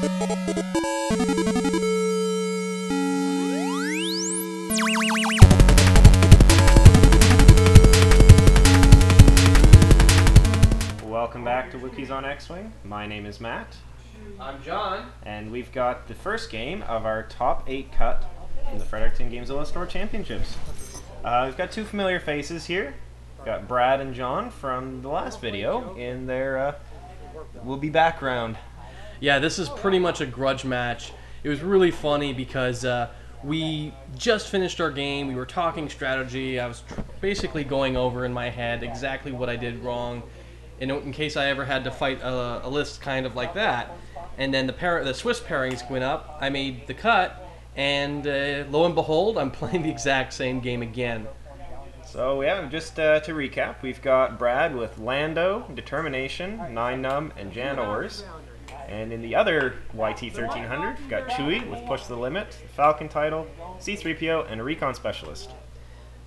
Welcome back to Wookies on X-Wing. My name is Matt. I'm John. And we've got the first game of our top 8 cut from the Fredericton Gamezilla Store Championships. We've got two familiar faces here. We've got Brad and Jon from the last video in their will-be background. Yeah, this is pretty much a grudge match. It was really funny because we just finished our game. We were talking strategy. I was basically going over in my head exactly what I did wrong in case I ever had to fight a list kind of like that. And then the Swiss pairings went up. I made the cut, and lo and behold, I'm playing the exact same game again. So yeah, just to recap, we've got Brad with Lando, Determination, 9-Num, and Jan Ors. And in the other YT1300, we've got Chewie with Push the Limit, Falcon title, C-3PO, and a Recon Specialist.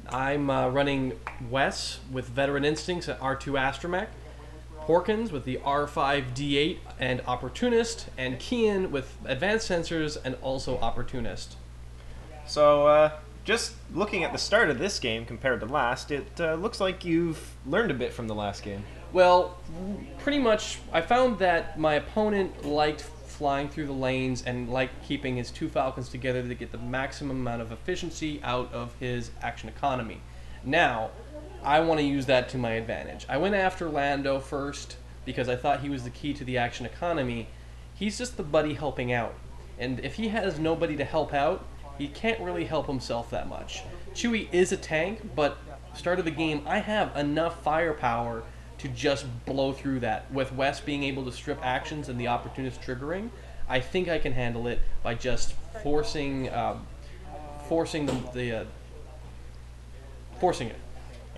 I'm running Wes with Veteran Instincts and R2 Astromech, Porkins with the R5D8 and Opportunist, and Kian with Advanced Sensors and also Opportunist. So, just looking at the start of this game compared to last, it looks like you've learned a bit from the last game. Well, pretty much, I found that my opponent liked flying through the lanes and liked keeping his two Falcons together to get the maximum amount of efficiency out of his action economy. Now, I want to use that to my advantage. I went after Lando first because I thought he was the key to the action economy. He's just the buddy helping out. And if he has nobody to help out, he can't really help himself that much. Chewie is a tank, but start of the game, I have enough firepower to just blow through that. With Wes being able to strip actions and the Opportunist triggering, I think I can handle it by just forcing it.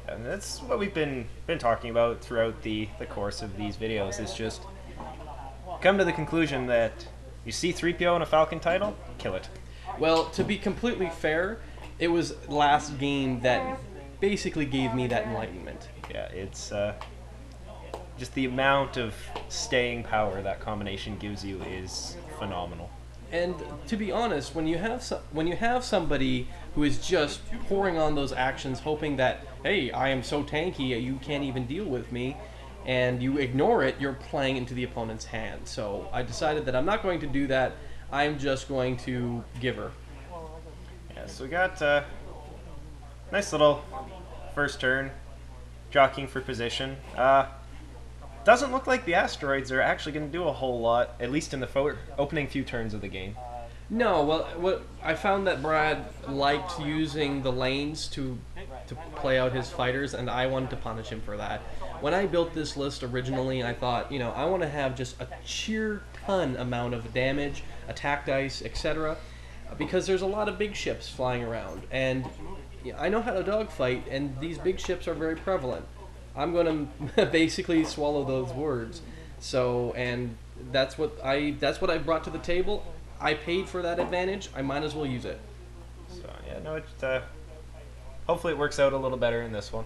And that's what we've been talking about throughout the course of these videos, is just come to the conclusion that you see 3PO in a Falcon title, kill it. Well, to be completely fair, it was last game that basically gave me that enlightenment. Yeah, it's just the amount of staying power that combination gives you is phenomenal. And to be honest, when you have somebody who is just pouring on those actions, hoping that, hey, I am so tanky, you can't even deal with me, and you ignore it, you're playing into the opponent's hand. So I decided that I'm not going to do that. I'm just going to give her. Yeah, so we got a nice little first turn, jockeying for position. Doesn't look like the asteroids are actually going to do a whole lot, at least in the opening few turns of the game. No, well, I found that Brad liked using the lanes to play out his fighters, and I wanted to punish him for that. When I built this list originally, I thought, I want to have just a sheer ton amount of damage, attack dice, etc., because there's a lot of big ships flying around, and I know how to dogfight, and these big ships are very prevalent. I'm going to basically swallow those words. So, and that's what I brought to the table. I paid for that advantage. I might as well use it. So yeah, no, hopefully it works out a little better in this one.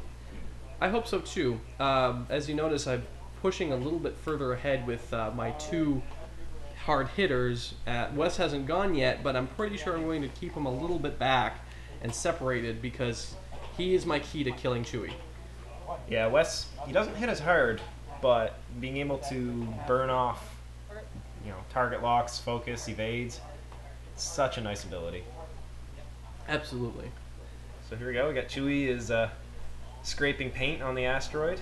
I hope so too. As you notice, I'm pushing a little bit further ahead with my two hard hitters. Wes hasn't gone yet, but I'm pretty sure I'm going to keep him a little bit back and separated because he is my key to killing Chewie. Yeah, Wes, he doesn't hit as hard, but being able to burn off, target locks, focus, evades, it's such a nice ability. Absolutely. So here we go. We got Chewie is scraping paint on the asteroid.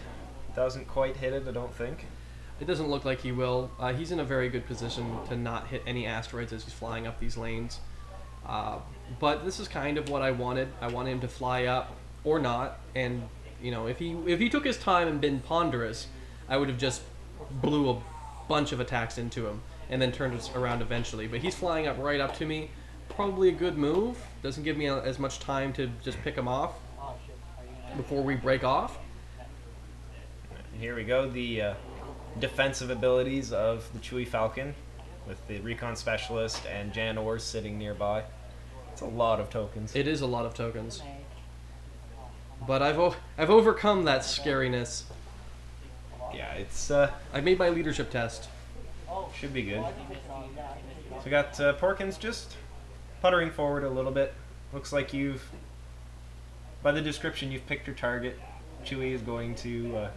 Doesn't quite hit it, I don't think. It doesn't look like he will. He's in a very good position to not hit any asteroids as he's flying up these lanes. But this is kind of what I wanted. I wanted him to fly up or not, and if he took his time and been ponderous, I would have just blew a bunch of attacks into him and then turned it around eventually. But he's flying up right up to me. Probably a good move. Doesn't give me as much time to just pick him off before we break off. Here we go. The defensive abilities of the Chewie Falcon with the Recon Specialist and Jan Ors sitting nearby. It's a lot of tokens. It is a lot of tokens. But I've overcome that scariness. Yeah, it's I made my leadership test. Should be good. So we got Porkins just puttering forward a little bit. Looks like you've, by the description, you've picked your target. Chewie is going to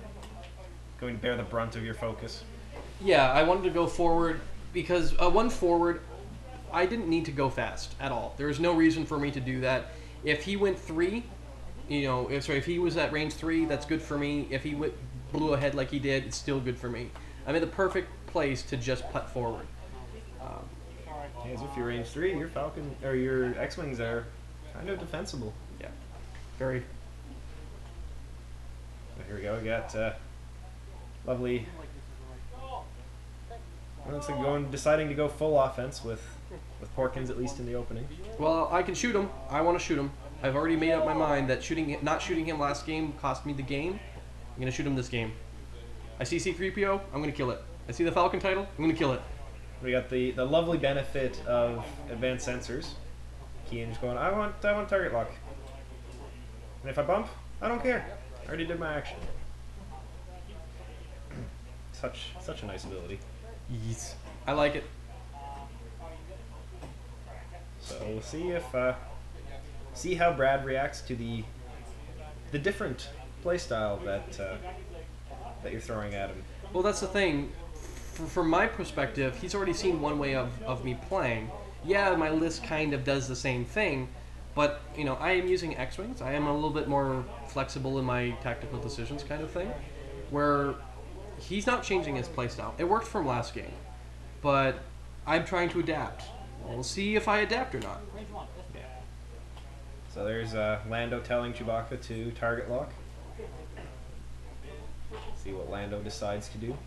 bear the brunt of your focus. Yeah, I wanted to go forward because one forward, I didn't need to go fast at all. There was no reason for me to do that. If he went 3, if he was at range 3, that's good for me. If he blew ahead like he did, it's still good for me. I'm in the perfect place to just putt forward. As if you're range 3, your Falcon or your X-wings are kind of defensible. Yeah, very. So here we go. We got lovely. Looks like deciding to go full offense with Porkins, at least in the opening. Well, I can shoot him. I want to shoot him. I've already made up my mind that not shooting him last game cost me the game. I'm gonna shoot him this game. I see C-3PO. I'm gonna kill it. I see the Falcon title. I'm gonna kill it. We got the lovely benefit of advanced sensors. Kian's going, I want target lock. And if I bump, I don't care. I already did my action. Such a nice ability. Yes. I like it. So we'll see if see how Brad reacts to the different playstyle that you're throwing at him. Well, that's the thing. From my perspective, he's already seen one way of me playing. Yeah, my list kind of does the same thing, but I am using X-wings. I am a little bit more flexible in my tactical decisions, kind of thing. Where he's not changing his playstyle. It worked from last game, but I'm trying to adapt. We'll see if I adapt or not. Yeah. So there's Lando telling Chewbacca to target lock. See what Lando decides to do.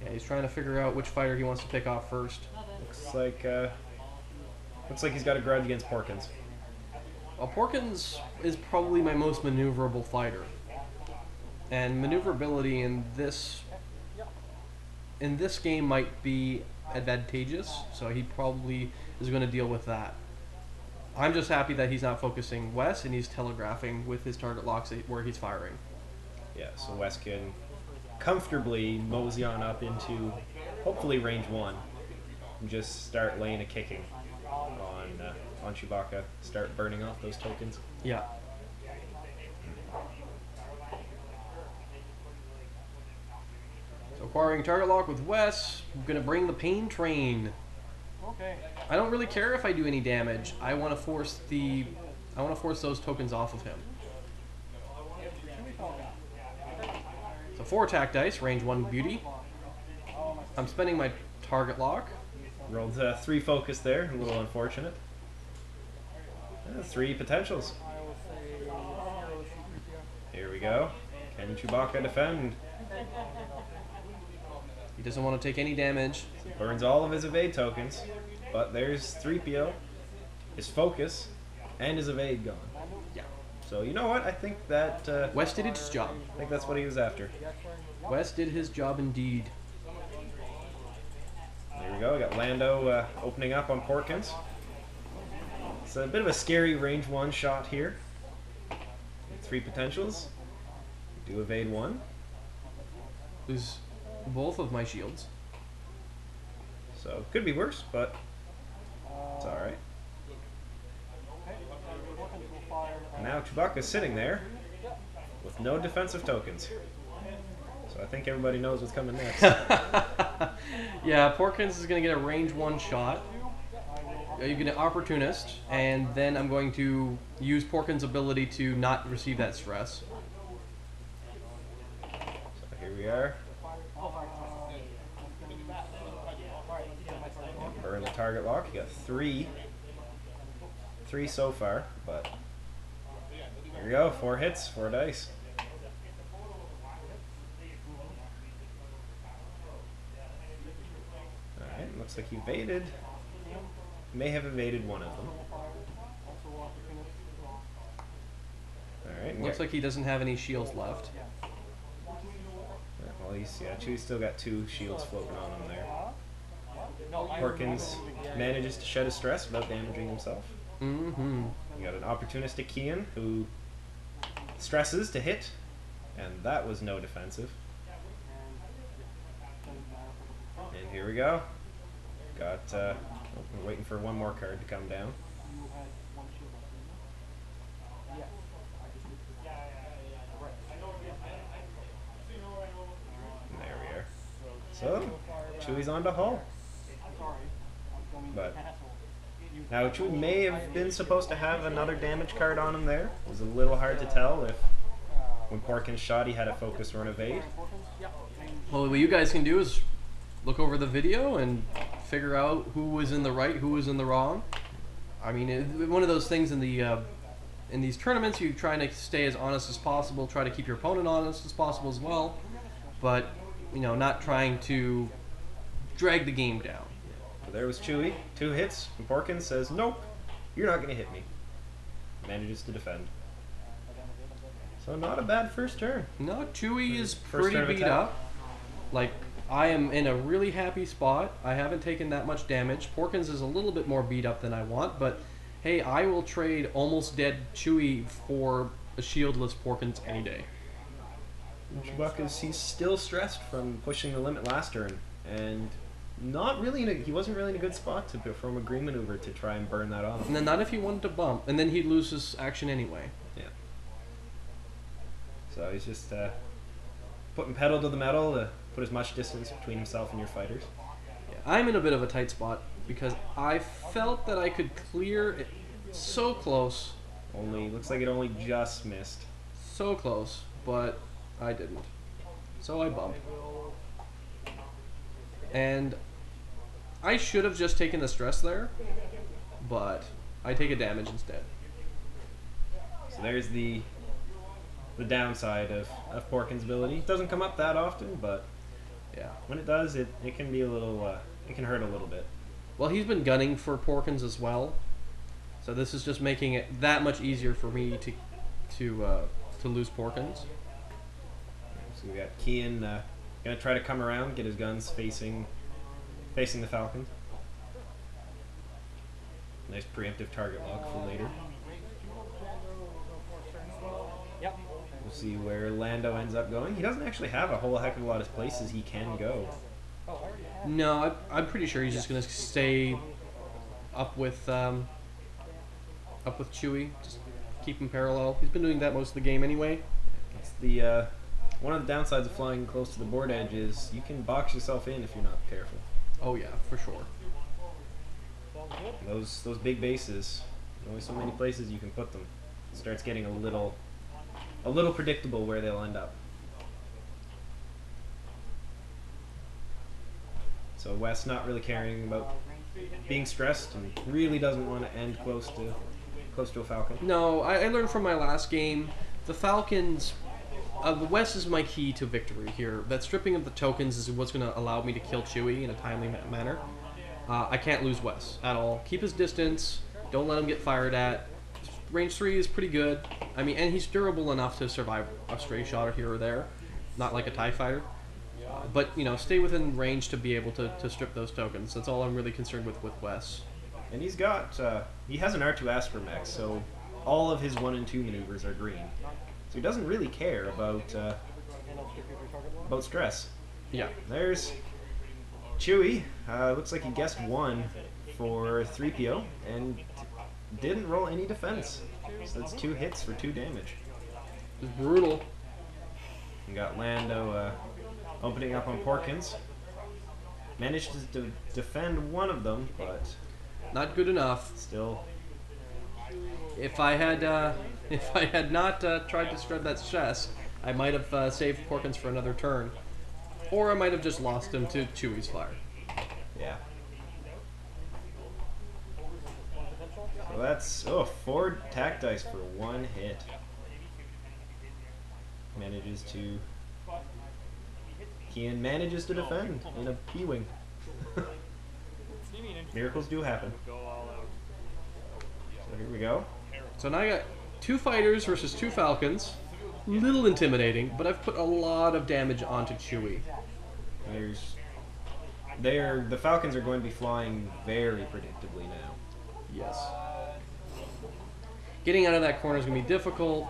Yeah, he's trying to figure out which fighter he wants to pick off first. Looks like he's got a grudge against Porkins. Well, Porkins is probably my most maneuverable fighter, and maneuverability in this game might be advantageous. So he probably is going to deal with that. I'm just happy that he's not focusing west and he's telegraphing with his target locks where he's firing. Yeah, so West can comfortably mosey on up into hopefully range 1 and just start laying a kicking on Chewbacca, start burning off those tokens. Yeah. So acquiring target lock with Wes, I'm gonna bring the pain train. Okay. I don't really care if I do any damage. I want to force those tokens off of him. So 4 attack dice, range 1 beauty. I'm spending my target lock. Rolled 3 focus there, a little unfortunate. 3 potentials. Here we go. Can Chewbacca defend? He doesn't want to take any damage. Burns all of his evade tokens, but there's 3PO, his focus, and his evade gone. Yeah. So you know what? I think that Wes did his job. I think that's what he was after. Wes did his job indeed. There we go. We got Lando opening up on Porkins. It's a bit of a scary range 1 shot here. 3 potentials. Do evade 1. Lose both of my shields. So could be worse, but it's all right. And now Chewbacca's sitting there with no defensive tokens. So I think everybody knows what's coming next. Yeah, Porkins is going to get a range 1 shot. You get an opportunist, and then I'm going to use Porkins' ability to not receive that stress. So here we are. Burn the target lock. You got 3 so far, but here we go. 4 hits, 4 dice. Alright, looks like he evaded. May have evaded one of them. Alright. Looks like he doesn't have any shields left. Well, Chewie's still got 2 shields floating on him there. Porkins manages to shed his stress without damaging himself. Mm-hmm. You got an opportunistic Kian who stresses to hit, and that was no defensive. And here we go. Got, we're waiting for one more card to come down. And there we are. So, Chewie's on to Hull. But now Chewie may have been supposed to have another damage card on him there. It was a little hard to tell if when Porkins shot he had a focus or an evade. Well, what you guys can do is look over the video and figure out who was in the right, who was in the wrong. I mean, one of those things in these tournaments, you're trying to stay as honest as possible, try to keep your opponent honest as possible as well, but you know, not trying to drag the game down. So there was Chewie, 2 hits, and Porkins says, "Nope, you're not going to hit me." Manages to defend. So not a bad first turn. No, Chewie is First pretty turn of beat attack. up. Like, I am in a really happy spot. I haven't taken that much damage. Porkins is a little bit more beat up than I want, but hey, I will trade almost dead Chewie for a shieldless Porkins any day. Chewbacca's, he's still stressed from pushing the limit last turn, and not really he wasn't really in a good spot to perform a green maneuver to try and burn that off. And then not if he wanted to bump, and then he'd lose his action anyway. Yeah. So he's just putting pedal to the metal to put as much distance between himself and your fighters. Yeah, I'm in a bit of a tight spot because I felt that I could clear it so close. Looks like it only just missed. So close, but I didn't. So I bumped. And I should have just taken the stress there, but I take a damage instead. So there's the downside of Porkins' ability. It doesn't come up that often, but Yeah. when it does, it can be a little, it can hurt a little bit. Well, he's been gunning for Porkins as well, so this is just making it that much easier for me to lose Porkins. So we got Kian gonna try to come around, get his guns facing the Falcon. Nice preemptive target lock for later. Yep. We'll see where Lando ends up going. He doesn't actually have a whole heck of a lot of places he can go. No, I'm pretty sure he's just gonna stay up with Chewie. Just keep him parallel. He's been doing that most of the game anyway. It's the one of the downsides of flying close to the board edge is you can box yourself in if you're not careful. Oh yeah, for sure. Those big bases, only so many places you can put them. It starts getting a little predictable where they'll end up. So Wes not really caring about being stressed and really doesn't want to end close to a Falcon. No, I learned from my last game, the Falcons, the West is my key to victory here. That stripping of the tokens is what's going to allow me to kill Chewie in a timely manner. I can't lose Wes at all. Keep his distance. Don't let him get fired at. Range 3 is pretty good. I mean, and he's durable enough to survive a stray shot here or there. Not like a TIE fighter. But, you know, stay within range to be able to strip those tokens. That's all I'm really concerned with Wes. And he's got, he has an R2 Astromech, so all of his 1 and 2 maneuvers are green. So he doesn't really care about stress. Yeah. There's Chewie. Looks like he guessed 1 for 3PO and didn't roll any defense. So that's 2 hits for 2 damage. It's brutal. We got Lando opening up on Porkins. Managed to defend 1 of them, but Not good enough. still. If I had not tried to spread that stress, I might have saved Porkins for another turn, or I might have just lost him to Chewie's fire. Yeah. So that's 4 attack dice for 1 hit. Manages to. Kian manages to defend in a P-wing. Miracles do happen. So here we go. So now I got 2 fighters versus 2 Falcons. Little intimidating, but I've put a lot of damage onto Chewie. The Falcons are going to be flying very predictably now. Yes. Getting out of that corner is going to be difficult.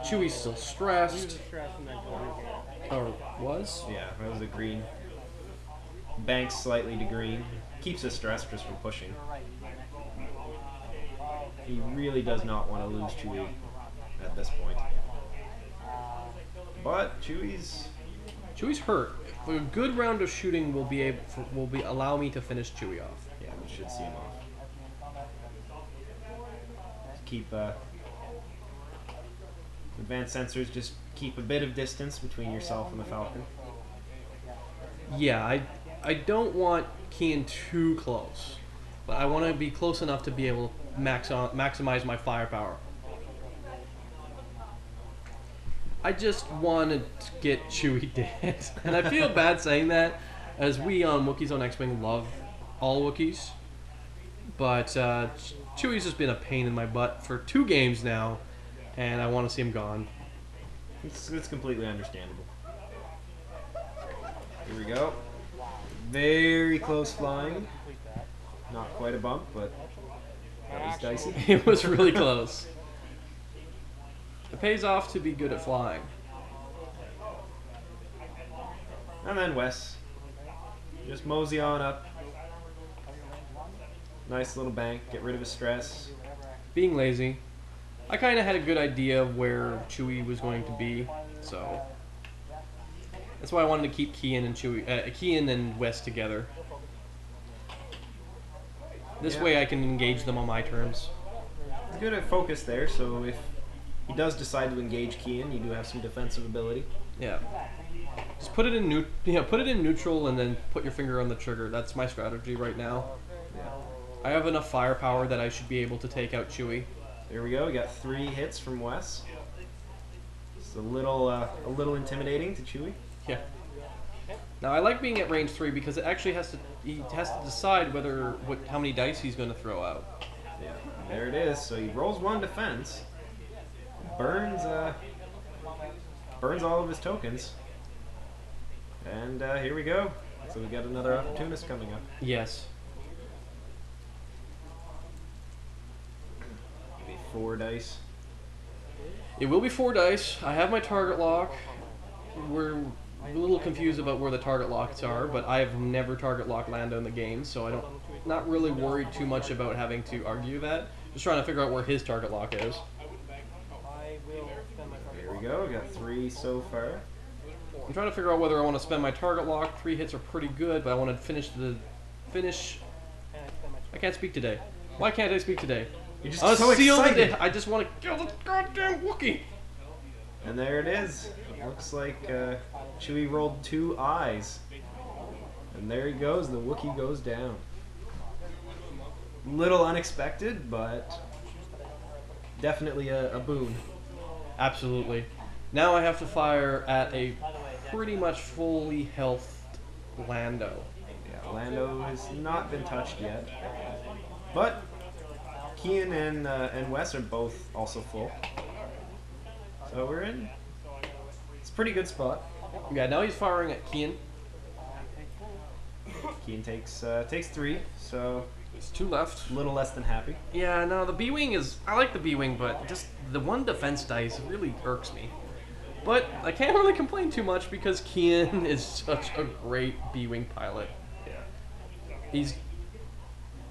Chewie's still stressed. Or was? Yeah, that was a green. banks slightly to green. Keeps us stressed just from pushing. He really does not want to lose Chewie at this point. But Chewie's hurt. A good round of shooting will allow me to finish Chewie off. Yeah, we should see him off. Keep advanced sensors. Just keep a bit of distance between yourself and the Falcon. Yeah, I don't want Kian too close, but I want to be close enough to be able to maximize my firepower. I just want to get Chewie dead. And I feel bad saying that, as we on Wookiees on X-Wing love all Wookiees. But Chewie's just been a pain in my butt for 2 games now, and I want to see him gone. It's completely understandable. Here we go. Very close flying. Not quite a bump, but that was dicey. It was really close. It pays off to be good at flying. And then Wes. Just mosey on up. Nice little bank. Get rid of his stress. Being lazy. I kind of had a good idea of where Chewie was going to be, so that's why I wanted to keep Kian and Wes together. This way I can engage them on my terms. It's good at focus there, so if he does decide to engage Kian, you do have some defensive ability. Yeah. Just put it in neutral and then put your finger on the trigger. That's my strategy right now. Yeah. I have enough firepower that I should be able to take out Chewie. There we go. We got 3 hits from Wes. It's a little intimidating to Chewie. Yeah. Now I like being at range 3 because it actually he has to decide how many dice he's going to throw out. Yeah. There it is. So he rolls 1 defense. Burns all of his tokens. And here we go. So we got another opportunist coming up. Yes. Maybe 4 dice. It will be 4 dice. I have my target lock. We're a little confused about where the target locks are, but I have never target locked Lando in the game, so not really worried too much about having to argue that. Just trying to figure out where his target lock is. There we go. We got 3 so far. I'm trying to figure out whether I want to spend my target lock. 3 hits are pretty good, but I want to finish. I can't speak today. Why can't I speak today? You're just so excited. I just want to kill the goddamn Wookiee. And there it is. It looks like Chewie rolled 2 eyes. And there he goes. The Wookiee goes down. Little unexpected, but definitely a boon. Absolutely. Now I have to fire at a pretty much fully healthed Lando. Yeah, Lando has not been touched yet. But Kian and Wes are both also full. So we're in. It's a pretty good spot. Yeah, now he's firing at Kian. Kian takes 3, so It's 2 left. a little less than happy. Yeah, no, the B-Wing I like the B-Wing, but just the 1 defense dice really irks me. But I can't really complain too much because Kian is such a great B-Wing pilot. Yeah. He's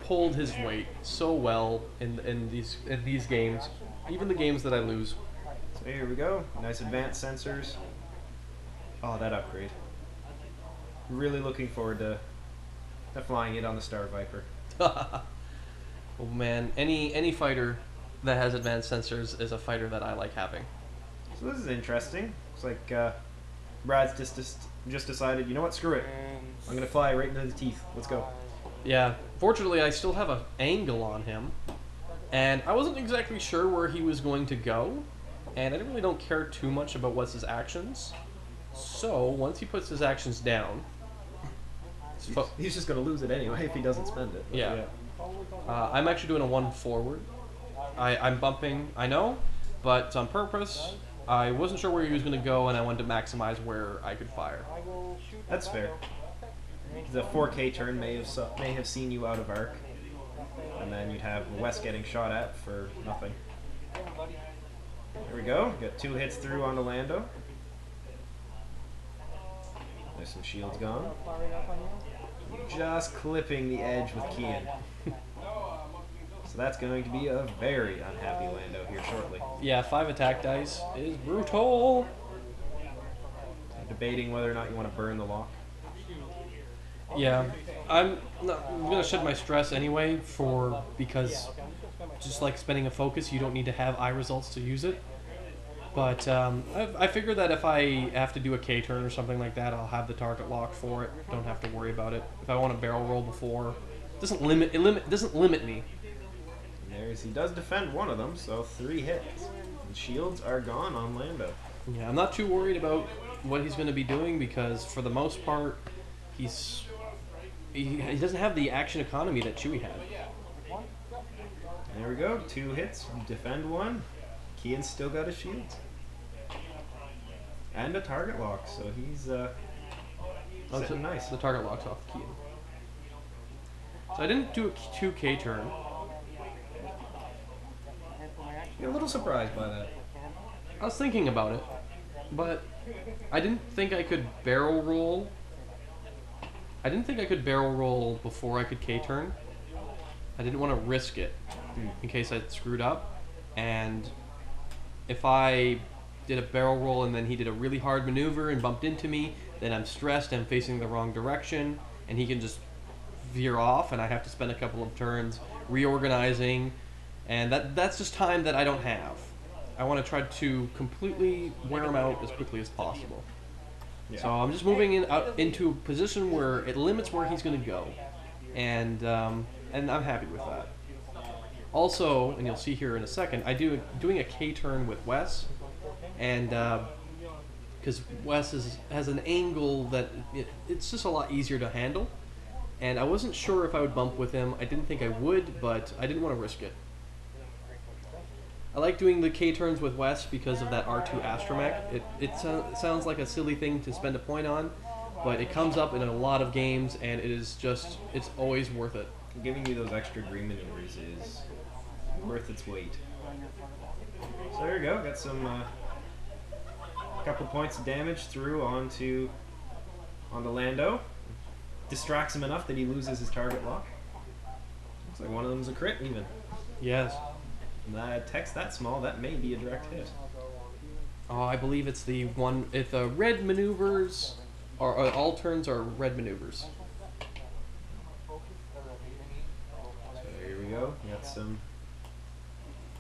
pulled his weight so well in these games, even the games that I lose. So here we go. Nice advanced sensors. Oh, that upgrade. Really looking forward to flying it on the Star Viper. Oh man, any fighter that has advanced sensors is a fighter that I like having. So this is interesting. Looks like Brad's just decided, you know what, screw it. I'm going to fly right into the teeth. Let's go. Yeah, fortunately I still have an angle on him, and I wasn't exactly sure where he was going to go, and I really don't care too much about what's his actions. So once he puts his actions down, he's just going to lose it anyway if he doesn't spend it. Yeah. I'm actually doing a 1 forward. I'm bumping, I know, but it's on purpose. I wasn't sure where he was going to go, and I wanted to maximize where I could fire. That's fair. The 4K turn may have seen you out of arc, and then you'd have Wes getting shot at for nothing. There we go. Got 2 hits through onto Lando. There's some shields gone. just clipping the edge with Kian. So that's going to be a very unhappy Lando here shortly. Yeah, 5 attack dice is brutal. So debating whether or not you want to burn the lock. Yeah, I'm gonna shed my stress anyway because just like spending a focus, you don't need to have eye results to use it. But I figure that if I have to do a K turn or something like that, I'll have the target lock for it. Don't have to worry about it. If I want to barrel roll before, it doesn't limit me. He does defend one of them, so 3 hits. And shields are gone on Lando. Yeah, I'm not too worried about what he's going to be doing because for the most part, he doesn't have the action economy that Chewie had. There we go, 2 hits, defend 1. Kian's still got his shields. And a target lock, so he's sitting nice. The target lock's off Kian. So I didn't do a 2K turn. You're a little surprised by that. I was thinking about it, but I didn't think I could barrel roll. I didn't think I could barrel roll before I could K turn. I didn't want to risk it in case I screwed up. And if I did a barrel roll and then he did a really hard maneuver and bumped into me, then I'm stressed, I'm facing the wrong direction, and he can just veer off, and I have to spend a couple of turns reorganizing, and that's just time that I don't have. I want to try to completely wear him out as quickly as possible. Yeah. So I'm just moving out into a position where it limits where he's going to go, and I'm happy with that. Also, and you'll see here in a second, doing a K turn with Wes, and because Wes has an angle that it's just a lot easier to handle, and I wasn't sure if I would bump with him. I didn't think I would, but I didn't want to risk it. I like doing the K turns with Wes because of that R2 astromech. It sounds like a silly thing to spend a point on, but it comes up in a lot of games, and it's always worth it. Giving you those extra green maneuvers is worth its weight. So there you go, got some couple points of damage through on the Lando. Distracts him enough that he loses his target lock. Looks like one of them's a crit even. Yes. That text that small, that may be a direct hit. Oh, I believe it's the one. If the red maneuvers, or all turns are red maneuvers. So here we go. Got some.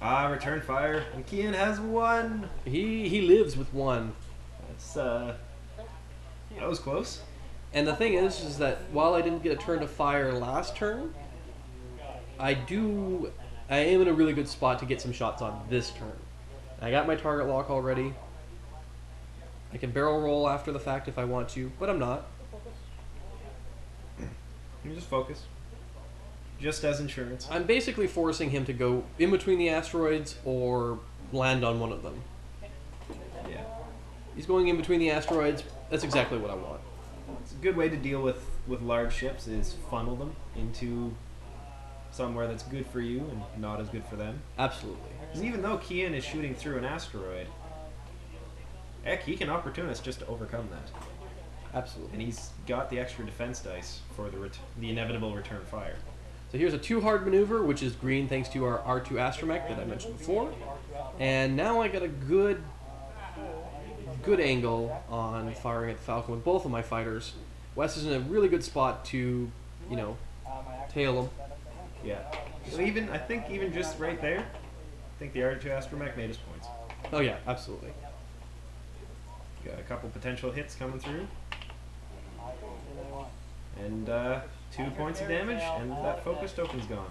Return fire. And Kian has 1. He lives with 1. That's that was close. And the thing is that while I didn't get a turn to fire last turn, I am in a really good spot to get some shots on this turn. I got my target lock already. I can barrel roll after the fact if I want to, but I'm not. You just focus. Just as insurance. I'm basically forcing him to go in between the asteroids or land on one of them. Yeah. He's going in between the asteroids. That's exactly what I want. It's a good way to deal with large ships is funnel them into somewhere that's good for you and not as good for them. Absolutely. Because even though Kian is shooting through an asteroid, heck, he can opportunist just to overcome that. Absolutely. And he's got the extra defense dice for the inevitable return fire. So here's a 2 hard maneuver, which is green thanks to our R2 astromech that I mentioned before. And now I got a good angle on firing at the Falcon with both of my fighters. Wes is in a really good spot to, tail him. Yeah. So I think even just right there, I think the R2 astromech made his points. Oh yeah, absolutely. Got a couple potential hits coming through. And 2 points of damage, and that focus token's gone.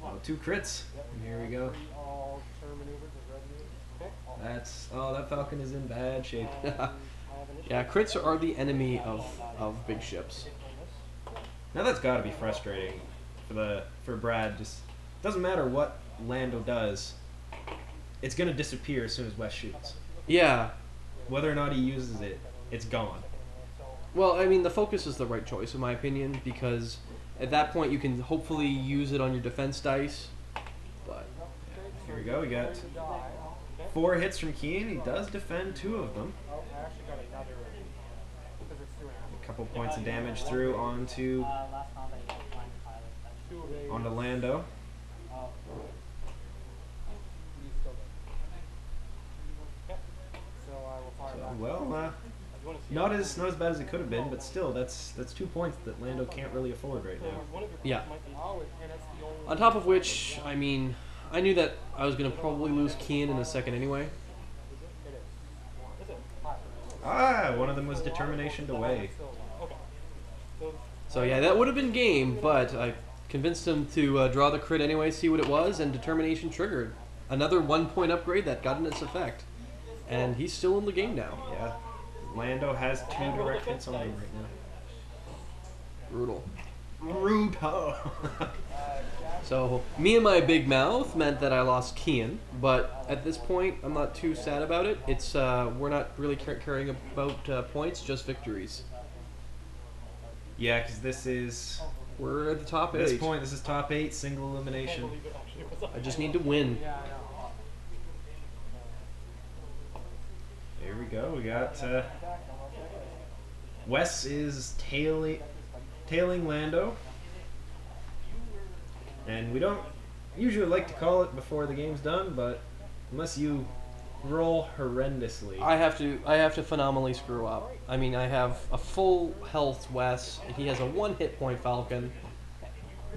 Oh, 2 crits. And here we go. That Falcon is in bad shape. Yeah, crits are the enemy of big ships. Now that's got to be frustrating for Brad. Just doesn't matter what Lando does, it's gonna disappear as soon as Wes shoots. Yeah. Whether or not he uses it, it's gone. Well, I mean, the focus is the right choice in my opinion because at that point you can hopefully use it on your defense dice. But here we go. We got 4 hits from Kian. He does defend 2 of them. Couple points of damage through onto Lando. So, well, not as bad as it could have been, but still, that's 2 points that Lando can't really afford right now. Yeah. On top of which, I mean, I knew that I was going to probably lose Kian in a second anyway. Ah, one of them was determination to weigh. So yeah, that would have been game, but I convinced him to draw the crit anyway, see what it was, and determination triggered. Another 1 point upgrade that got in its effect. And he's still in the game now. Yeah. Lando has 2 direct hits on him right now. Brutal. Brutal. So, me and my big mouth meant that I lost Kian, but at this point, I'm not too sad about it. It's we're not really caring about points, just victories. Yeah, because this is... We're at the top 8. At this point, this is top 8, single elimination. I just need to win. Here we go. We got... Wes is tailing Lando. And we don't usually like to call it before the game's done, but unless you roll horrendously. I have to phenomenally screw up. I mean, I have a full health Wes, and he has a 1 hit point Falcon.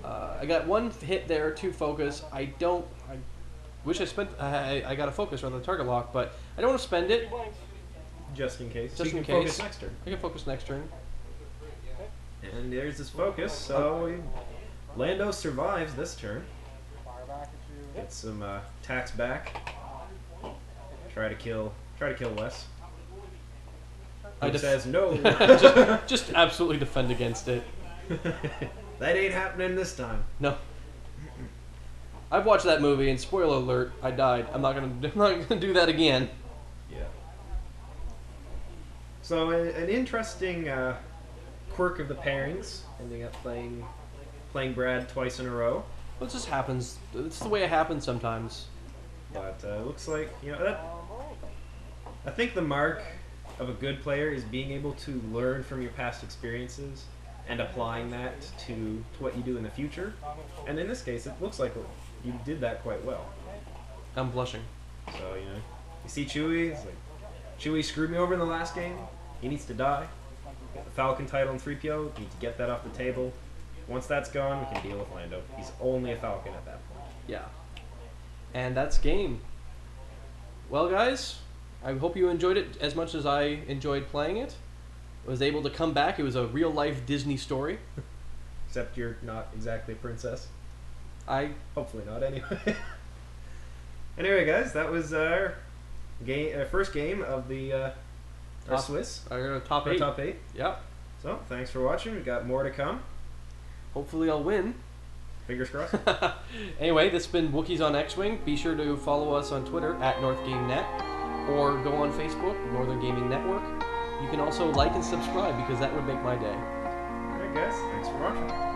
I got 1 hit there, 2 focus. I wish I spent. I got a focus rather than target lock, but I don't want to spend it. Just in case. Just so you in can case. Focus next turn. I can focus next turn. And there's his focus. So Lando survives this turn. Get some attacks back. Try to kill Wes. Who says no. just absolutely defend against it. That ain't happening this time. No. I've watched that movie, and spoiler alert, I died. I'm not gonna do that again. Yeah. So an interesting quirk of the pairings, ending up playing Brad twice in a row. Well, it just happens. It's the way it happens sometimes. But looks like, you know, I think the mark of a good player is being able to learn from your past experiences and applying that to what you do in the future. And in this case, it looks like you did that quite well. I'm blushing. So, you know, you see Chewie, it's like, Chewie screwed me over in the last game. He needs to die. Got the Falcon title and 3PO. You need to get that off the table. Once that's gone, we can deal with Lando. He's only a Falcon at that point. Yeah. And that's game. Well, guys, I hope you enjoyed it as much as I enjoyed playing it. I was able to come back. It was a real-life Disney story. Except you're not exactly a princess. Hopefully not, anyway. Anyway, guys, that was our first game of the our Swiss. Our top 8. Top 8. Yep. So, thanks for watching. We've got more to come. Hopefully I'll win. Fingers crossed. Anyway, this has been Wookies on X-Wing. Be sure to follow us on Twitter @NorthGameNet or go on Facebook, Northern Gaming Network. You can also like and subscribe because that would make my day. Alright guys, thanks for watching.